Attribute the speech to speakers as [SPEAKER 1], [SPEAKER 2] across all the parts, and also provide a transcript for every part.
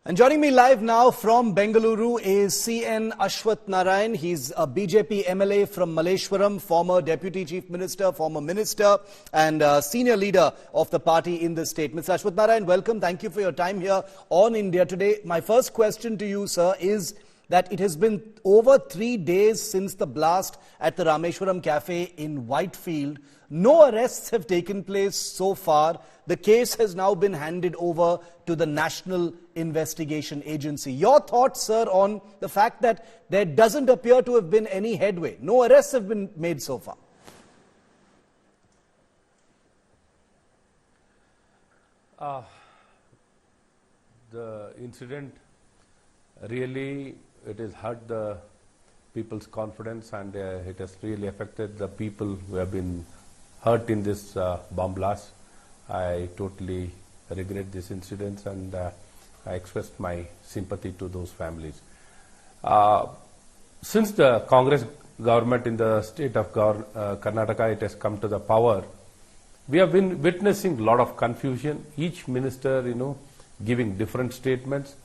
[SPEAKER 1] And joining me live now from Bengaluru is CN Ashwat Narayan. He's a BJP MLA from Maleshwaram, former Deputy Chief Minister, former Minister and senior leader of the party in the state. Mr. Ashwat Narayan, welcome. Thank you for your time here on India Today. My first question to you, sir, is that it has been over 3 days since the blast at the Rameshwaram Cafe in Whitefield. No arrests have taken place so far. The case has now been handed over to the National Investigation Agency. Your thoughts, sir, on the fact that there doesn't appear to have been any headway. No arrests have been made so far.
[SPEAKER 2] The incident really, it has hurt the people's confidence, and it has really affected the people who have been hurt in this bomb blast. I totally regret this incident, and I expressed my sympathy to those families. Since the Congress government in the state of Karnataka, it has come to the power, we have been witnessing a lot of confusion. Each minister, giving different statements,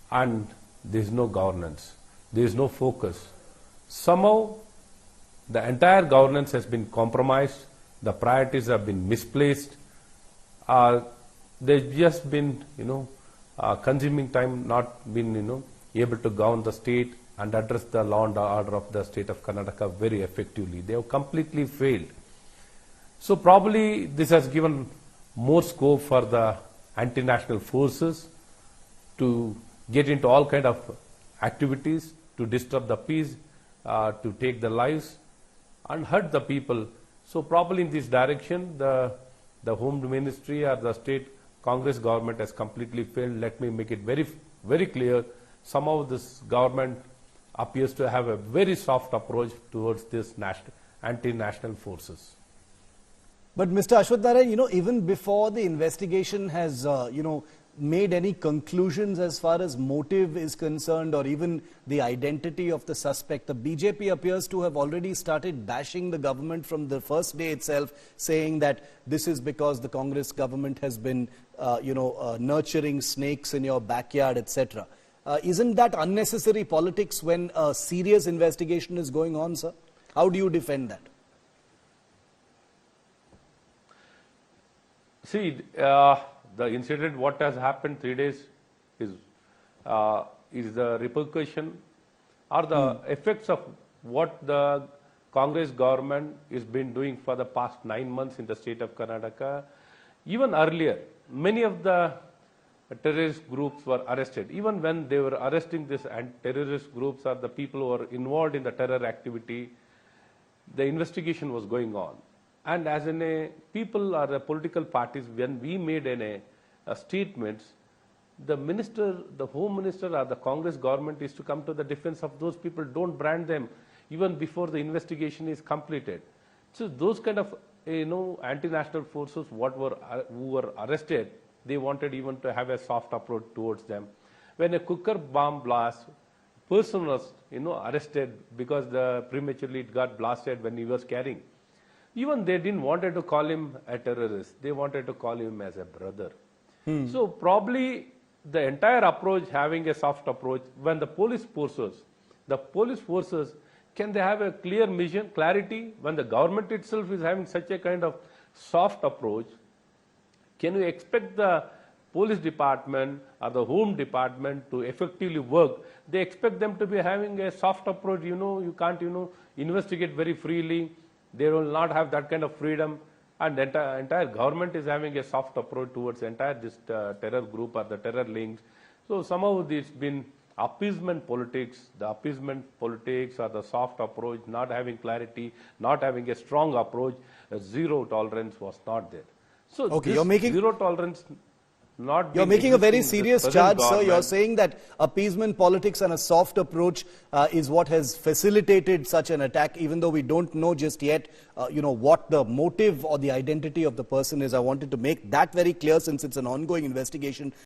[SPEAKER 2] and there is no governance. There is no focus. Somehow, the entire governance has been compromised. The priorities have been misplaced. They've just been, consuming time, not been, able to govern the state and address the law and order of the state of Karnataka very effectively. They have completely failed. So probably this has given more scope for the anti-national forces to get into all kind of activities, to disturb the peace, to take the lives and hurt the people. So probably in this direction, the Home Ministry or the state Congress government has completely failed. Let me make it very, very clear. Somehow this government appears to have a very soft approach towards this anti-national forces.
[SPEAKER 1] But Mr. Ashwat Narayan, even before the investigation has, made any conclusions as far as motive is concerned or even the identity of the suspect, the BJP appears to have already started bashing the government from the first day itself, saying that this is because the Congress government has been, nurturing snakes in your backyard, etc. Isn't that unnecessary politics when a serious investigation is going on, sir? How do you defend that?
[SPEAKER 2] See, the incident, what has happened 3 days, is the repercussion or the effects of what the Congress government has been doing for the past 9 months in the state of Karnataka. Even earlier, many of the terrorist groups were arrested. Even when they were arresting these terrorist groups or the people who were involved in the terror activity, the investigation was going on. And as in a people or the political parties, when we made statements, the minister, the Home Minister or the Congress government is to come to the defense of those people. Don't brand them even before the investigation is completed. So those kind of anti-national forces who were arrested, they wanted even to have a soft approach towards them. When a cooker bomb blast, person was arrested because prematurely it got blasted when he was carrying. Even they didn't wanted to call him a terrorist. They wanted to call him as a brother. So probably the entire approach, having a soft approach, when the police forces, can they have a clear mission, clarity? When the government itself is having such a kind of soft approach, can we expect the police department or the home department to effectively work? They expect them to be having a soft approach. You can't, investigate very freely. They will not have that kind of freedom, and the entire government is having a soft approach towards this terror group or the terror links. So somehow there's been appeasement politics. The appeasement politics or the soft approach, not having clarity, not having a strong approach, zero tolerance was not there. So
[SPEAKER 1] okay,
[SPEAKER 2] zero tolerance.
[SPEAKER 1] You're making a very serious charge, sir. You're saying that appeasement politics and a soft approach is what has facilitated such an attack, even though we don't know just yet, what the motive or the identity of the person is. I wanted to make that very clear since it's an ongoing investigation.